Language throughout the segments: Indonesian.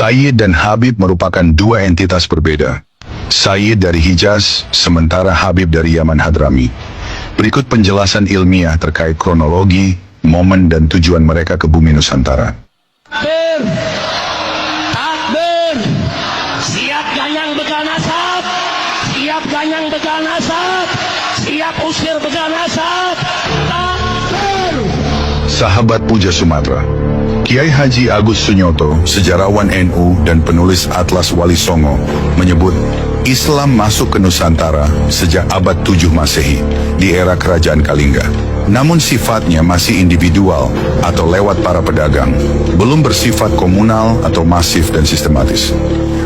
Sayyid dan Habib merupakan dua entitas berbeda. Sayyid dari Hijaz, sementara Habib dari Yaman Hadrami. Berikut penjelasan ilmiah terkait kronologi, momen dan tujuan mereka ke bumi Nusantara. Takbir! Takbir! Siap ganyang begal nasab! Siap ganyang begal nasab! Siap usir begal nasab! Takbir! Sahabat Puja Sumatera. Kiai Haji Agus Sunyoto, sejarawan NU dan penulis Atlas Wali Songo, menyebut Islam masuk ke Nusantara sejak abad 7 Masehi di era Kerajaan Kalingga. Namun sifatnya masih individual atau lewat para pedagang, belum bersifat komunal atau masif dan sistematis.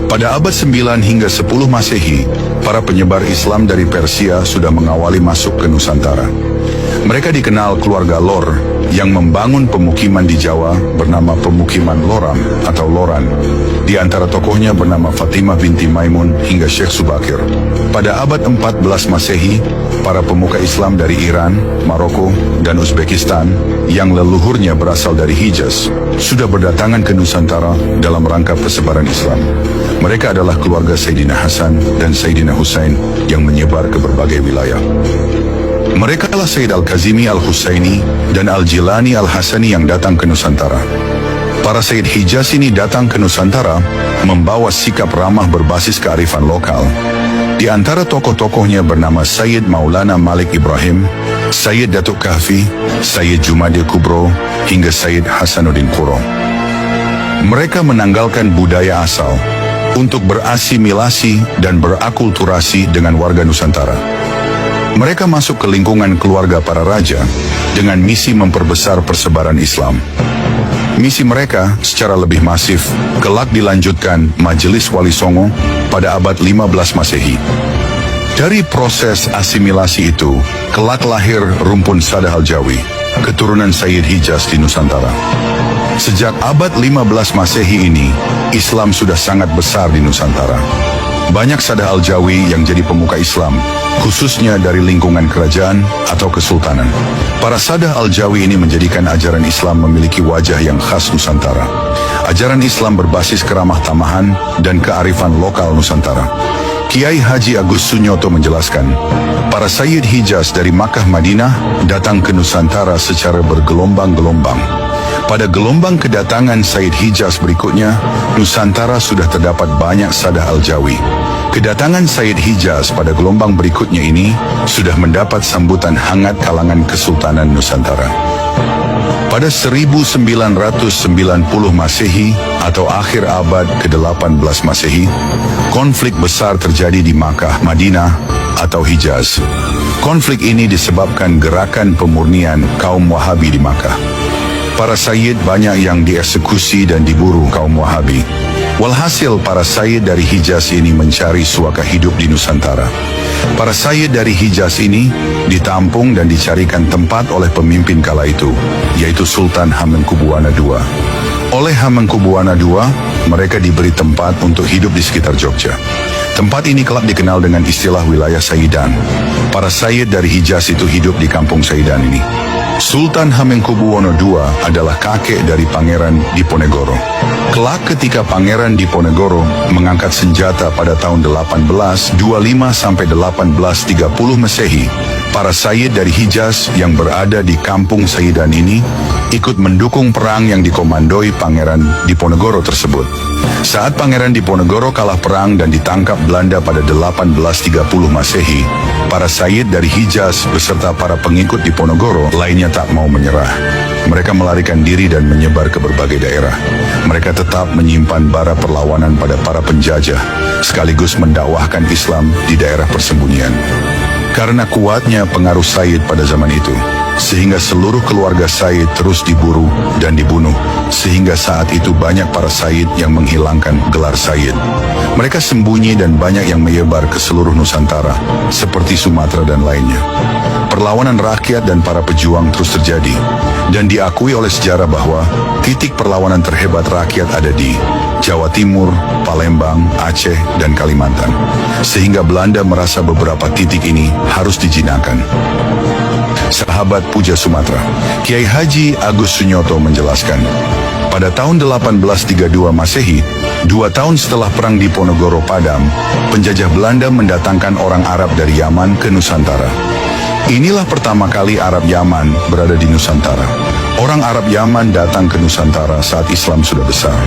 Pada abad 9 hingga 10 Masehi, para penyebar Islam dari Persia sudah mengawali masuk ke Nusantara. Mereka dikenal keluarga Lor yang membangun pemukiman di Jawa bernama Pemukiman Loram atau Loran. Di antara tokohnya bernama Fatimah binti Maimun hingga Syekh Subakir. Pada abad 14 Masehi, para pemuka Islam dari Iran, Maroko, dan Uzbekistan yang leluhurnya berasal dari Hijaz sudah berdatangan ke Nusantara dalam rangka persebaran Islam. Mereka adalah keluarga Sayyidina Hasan dan Sayyidina Husain yang menyebar ke berbagai wilayah. Mereka adalah Sayyid Al-Kazimi Al-Husaini dan Al-Jilani Al-Hasani yang datang ke Nusantara. Para Sayyid Hijaz ini datang ke Nusantara membawa sikap ramah berbasis kearifan lokal. Di antara tokoh-tokohnya bernama Sayyid Maulana Malik Ibrahim, Sayyid Datuk Kahfi, Sayyid Jumadil Kubro, hingga Sayyid Hasanuddin Quro. Mereka menanggalkan budaya asal untuk berasimilasi dan berakulturasi dengan warga Nusantara. Mereka masuk ke lingkungan keluarga para raja dengan misi memperbesar persebaran Islam. Misi mereka secara lebih masif kelak dilanjutkan Majelis Wali Songo pada abad 15 Masehi. Dari proses asimilasi itu, kelak lahir rumpun Sadah Al-Jawi, keturunan Sayyid Hijaz di Nusantara. Sejak abad 15 Masehi ini, Islam sudah sangat besar di Nusantara. Banyak Sadah Al-Jawi yang jadi pemuka Islam, khususnya dari lingkungan kerajaan atau kesultanan. Para Sadah Al-Jawi ini menjadikan ajaran Islam memiliki wajah yang khas Nusantara. Ajaran Islam berbasis keramah tamahan dan kearifan lokal Nusantara. Kiai Haji Agus Sunyoto menjelaskan, para Sayyid Hijaz dari Makkah Madinah datang ke Nusantara secara bergelombang-gelombang. Pada gelombang kedatangan Sayyid Hijaz berikutnya, Nusantara sudah terdapat banyak Sadah Al-Jawi. Kedatangan Sayyid Hijaz pada gelombang berikutnya ini sudah mendapat sambutan hangat kalangan Kesultanan Nusantara. Pada 1990 Masehi atau akhir abad ke-18 Masehi, konflik besar terjadi di Makkah, Madinah atau Hijaz. Konflik ini disebabkan gerakan pemurnian kaum Wahabi di Makkah. Para Sayyid banyak yang dieksekusi dan diburu kaum Wahabi. Walhasil para Sayyid dari Hijaz ini mencari suaka hidup di Nusantara. Para Sayyid dari Hijaz ini ditampung dan dicarikan tempat oleh pemimpin kala itu, yaitu Sultan Hamengkubuwana II. Oleh Hamengkubuwana II, mereka diberi tempat untuk hidup di sekitar Jogja. Tempat ini kelak dikenal dengan istilah wilayah Sayyidan. Para Sayyid dari Hijaz itu hidup di kampung Sayyidan ini. Sultan Hamengkubuwono II adalah kakek dari Pangeran Diponegoro. Kelak ketika Pangeran Diponegoro mengangkat senjata pada tahun 1825 sampai 1830 Masehi, para Sayyid dari Hijaz yang berada di kampung Sayyidan ini ikut mendukung perang yang dikomandoi Pangeran Diponegoro tersebut. Saat Pangeran Diponegoro kalah perang dan ditangkap Belanda pada 1830 Masehi, para Sayyid dari Hijaz beserta para pengikut Diponegoro lainnya tak mau menyerah. Mereka melarikan diri dan menyebar ke berbagai daerah. Mereka tetap menyimpan bara perlawanan pada para penjajah, sekaligus mendakwahkan Islam di daerah persembunyian. Karena kuatnya pengaruh Sayyid pada zaman itu, sehingga seluruh keluarga Sayyid terus diburu dan dibunuh, sehingga saat itu banyak para Sayyid yang menghilangkan gelar Sayyid. Mereka sembunyi dan banyak yang menyebar ke seluruh Nusantara, seperti Sumatera dan lainnya. Perlawanan rakyat dan para pejuang terus terjadi, dan diakui oleh sejarah bahwa titik perlawanan terhebat rakyat ada di Jawa Timur, Palembang, Aceh, dan Kalimantan. Sehingga Belanda merasa beberapa titik ini harus dijinakan. Sahabat Puja Sumatera, Kiai Haji Agus Sunyoto menjelaskan, Pada tahun 1832 Masehi, 2 tahun setelah Perang Diponegoro padam, penjajah Belanda mendatangkan orang Arab dari Yaman ke Nusantara. Inilah pertama kali Arab Yaman berada di Nusantara. Orang Arab Yaman datang ke Nusantara saat Islam sudah besar.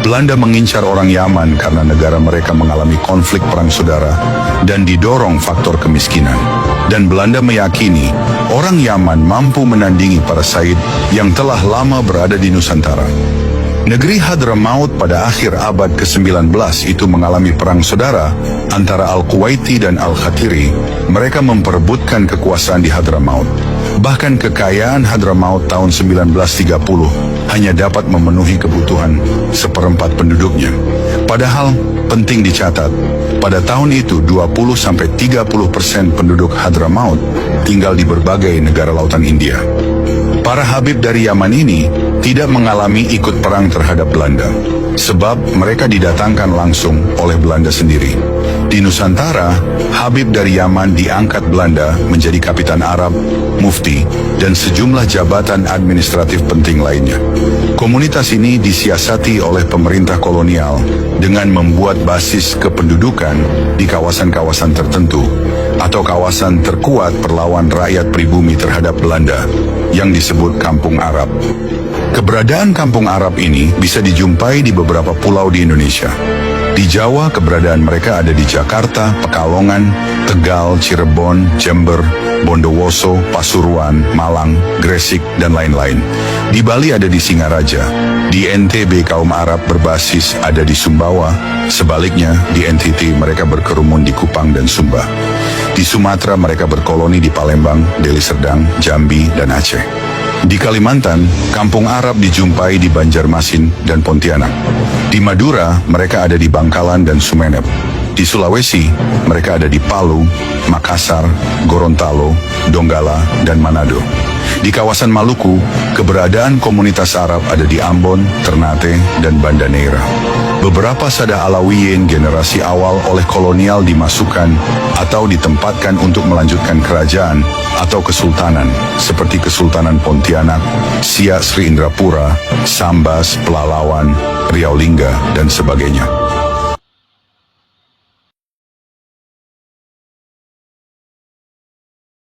Belanda mengincar orang Yaman karena negara mereka mengalami konflik perang saudara dan didorong faktor kemiskinan. Dan Belanda meyakini orang Yaman mampu menandingi para Said yang telah lama berada di Nusantara. Negeri Hadramaut pada akhir abad ke-19 itu mengalami perang saudara antara Al-Kuwaiti dan Al-Khatiri. Mereka memperebutkan kekuasaan di Hadramaut. Bahkan kekayaan Hadramaut tahun 1930 hanya dapat memenuhi kebutuhan seperempat penduduknya. Padahal penting dicatat, pada tahun itu 20-30% penduduk Hadramaut tinggal di berbagai negara lautan India. Para Habib dari Yaman ini tidak mengalami ikut perang terhadap Belanda, sebab mereka didatangkan langsung oleh Belanda sendiri. Di Nusantara, Habib dari Yaman diangkat Belanda menjadi kapitan Arab, mufti, dan sejumlah jabatan administratif penting lainnya. Komunitas ini disiasati oleh pemerintah kolonial dengan membuat basis kependudukan di kawasan-kawasan tertentu atau kawasan terkuat perlawan rakyat pribumi terhadap Belanda yang disebut Kampung Arab. Keberadaan Kampung Arab ini bisa dijumpai di beberapa pulau di Indonesia. Di Jawa, keberadaan mereka ada di Jakarta, Pekalongan, Tegal, Cirebon, Jember, Bondowoso, Pasuruan, Malang, Gresik, dan lain-lain. Di Bali ada di Singaraja. Di NTB kaum Arab berbasis ada di Sumbawa. Sebaliknya, di NTT mereka berkerumun di Kupang dan Sumba. Di Sumatera mereka berkoloni di Palembang, Deli Serdang, Jambi, dan Aceh. Di Kalimantan, kampung Arab dijumpai di Banjarmasin dan Pontianak. Di Madura, mereka ada di Bangkalan dan Sumeneb. Di Sulawesi, mereka ada di Palu, Makassar, Gorontalo, Donggala, dan Manado. Di kawasan Maluku, keberadaan komunitas Arab ada di Ambon, Ternate, dan Banda Neira. Beberapa Sada Alawiyin generasi awal oleh kolonial dimasukkan atau ditempatkan untuk melanjutkan kerajaan atau kesultanan seperti Kesultanan Pontianak, Siak Sri Indrapura, Sambas, Pelalawan, Riau Lingga, dan sebagainya.